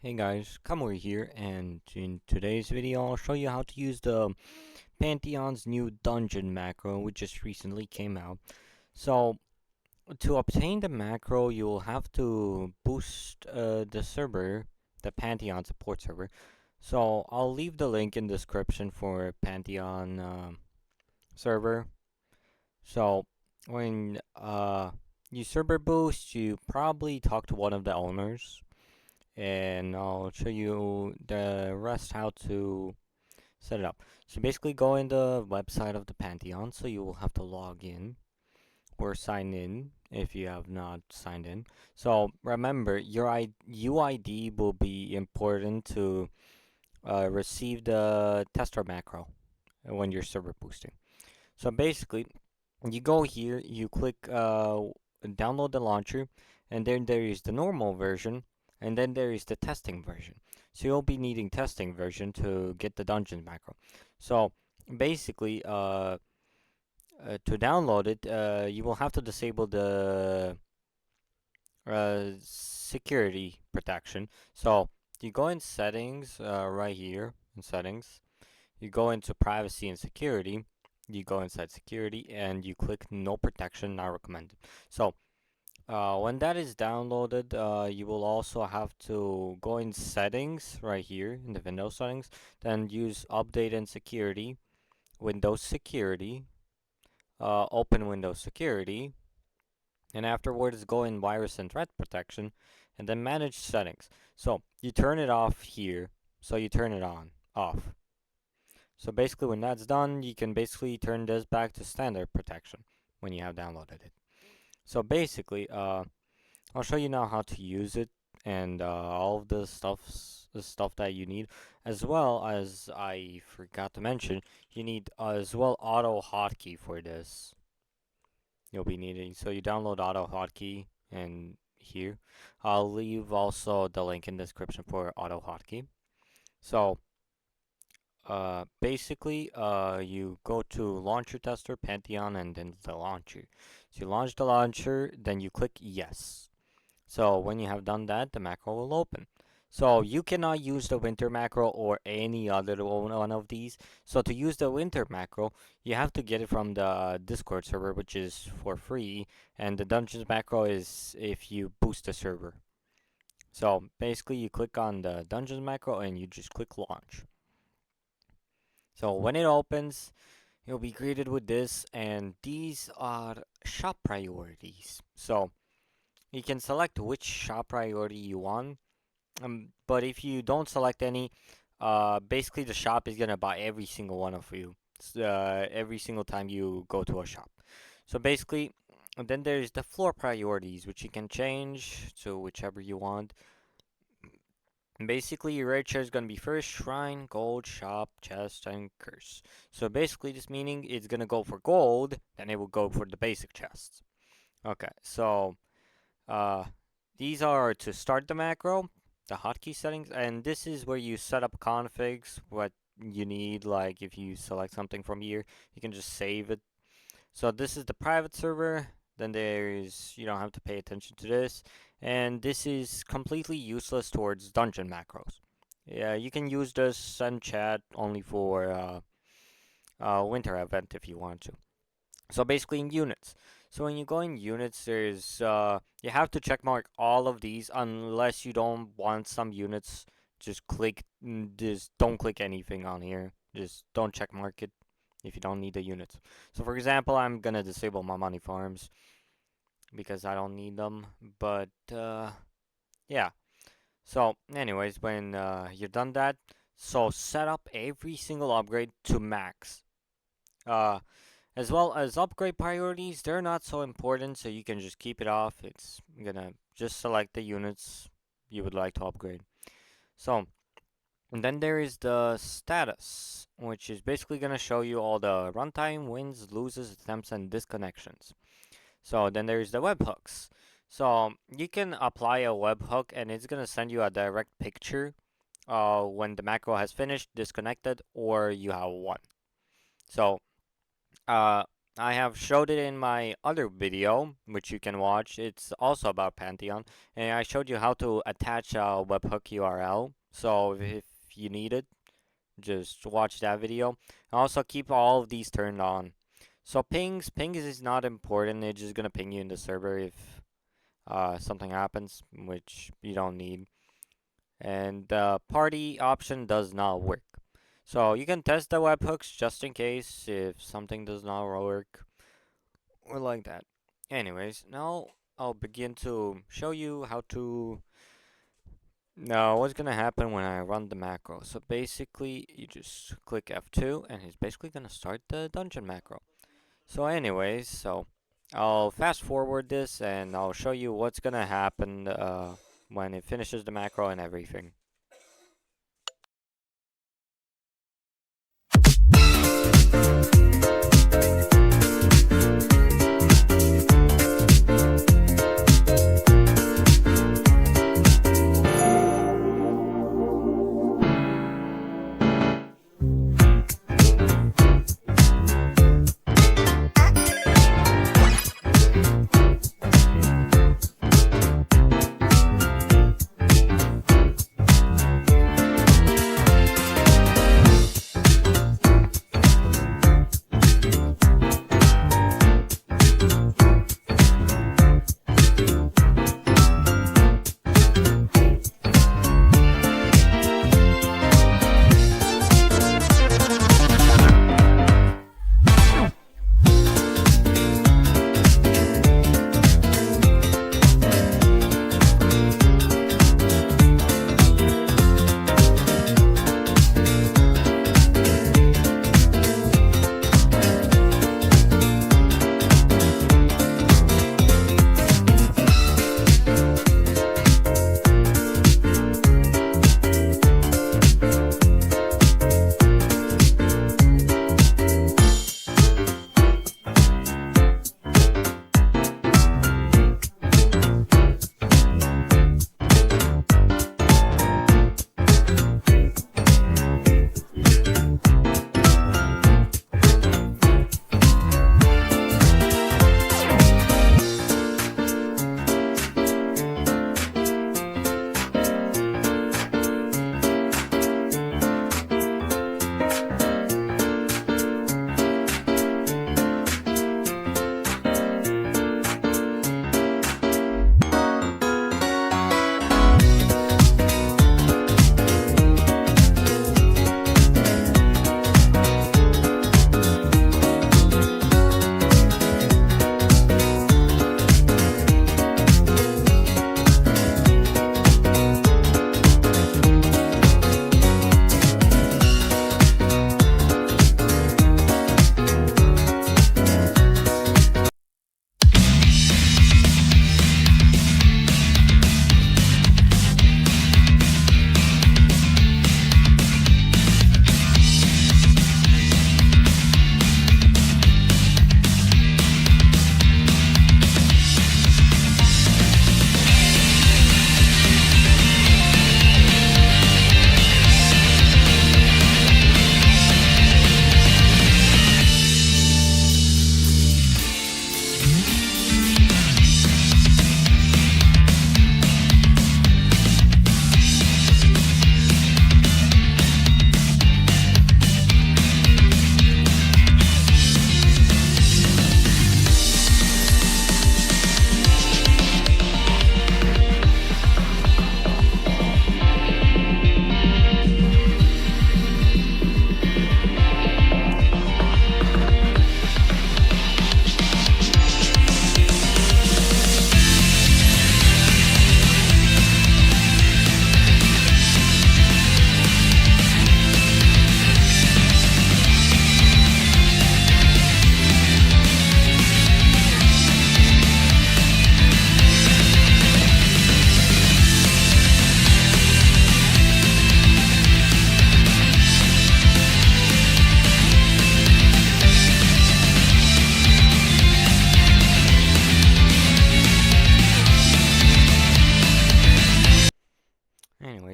Hey guys, Kanaria here, and in today's video I'll show you how to use the Pantheon's new dungeon macro, which just recently came out. So, to obtain the macro, you'll have to boost the server, the Pantheon support server. So, I'll leave the link in the description for Pantheon server. So, when you server boost, you probably talk to one of the owners and I'll show you the rest how to set it up. So basically go in the website of the Pantheon, so you will have to log in or sign in if you have not signed in. So remember, your UID will be important to receive the tester macro when you're server boosting. So basically, you go here, you click download the launcher, and then there is the normal version, and then there is the testing version. So you'll be needing testing version to get the dungeon macro. So basically, to download it, you will have to disable the security protection. So you go in settings, right here in settings. You go into privacy and security. You go inside security and you click no protection, not recommended. So when that is downloaded, you will also have to go in settings right here in the Windows settings, then use update and security, Windows security, open Windows security, and afterwards go in virus and threat protection, and then manage settings. So you turn it off here, so you turn it on, off. So basically when that's done, you can basically turn this back to standard protection when you have downloaded it. So basically, I'll show you now how to use it and all of the stuff that you need, as well as I forgot to mention, you need as well auto hotkey for this. You'll be needing, so you download auto hotkey and here. I'll leave also the link in the description for auto hotkey. So basically, you go to launcher tester, Pantheon, and then the launcher. So you launch the launcher, then you click yes. So when you have done that, the macro will open. So you cannot use the winter macro or any other one of these. So to use the winter macro, you have to get it from the Discord server, which is for free, and the dungeons macro is if you boost the server. So basically, you click on the dungeons macro and you just click launch. So when it opens, you'll be greeted with this, and these are shop priorities. So you can select which shop priority you want. But if you don't select any, basically the shop is gonna buy every single one of you. Every single time you go to a shop. So basically, then there's the floor priorities, which you can change to whichever you want. Basically, your rare chair is gonna be first shrine, gold, shop, chest, and curse. So basically, this meaning it's gonna go for gold, then it will go for the basic chests. Okay, so uh, these are to start the macro, the hotkey settings, and this is where you set up configs, what you need, like if you select something from here, you can just save it. So this is the private server, then there's, you don't have to pay attention to this, and this is completely useless towards dungeon macros. Yeah, you can use this and chat only for winter event if you want to. So basically in units. So when you go in units, there's you have to check mark all of these unless you don't want some units. Just don't click anything on here. Just don't check mark it if you don't need the units. So for example, I'm gonna disable my money farms because I don't need them. But yeah. So anyways, when you're done that, so set up every single upgrade to max. Uh, as well as upgrade priorities, they're not so important, so you can just keep it off. It's gonna just select the units you would like to upgrade. So, and then there is the status, which is basically gonna show you all the runtime, wins, loses, attempts, and disconnections. So then there's the webhooks. So you can apply a webhook and it's gonna send you a direct picture when the macro has finished, disconnected, or you have won. So uh, I have showed it in my other video, which you can watch. It's also about Pantheon, and I showed you how to attach a webhook URL. So if you need it, just watch that video. Also, keep all of these turned on. So ping is not important. It's just gonna ping you in the server if something happens, which you don't need. And the party option does not work. So you can test the webhooks just in case if something does not work or like that. Anyways, now I'll begin to show you how to now what's gonna happen when I run the macro. So basically you just click F2 and it's basically gonna start the dungeon macro. So anyways, I'll fast forward this and I'll show you what's gonna happen when it finishes the macro and everything.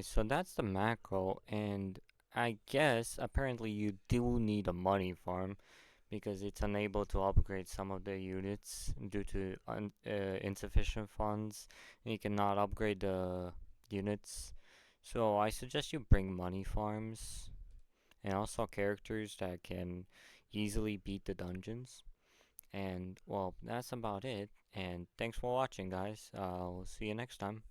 So that's the macro, and I guess apparently you do need a money farm because it's unable to upgrade some of the units due to insufficient funds. And you cannot upgrade the units. So I suggest you bring money farms and also characters that can easily beat the dungeons. And well, that's about it. And thanks for watching, guys. We'll see you next time.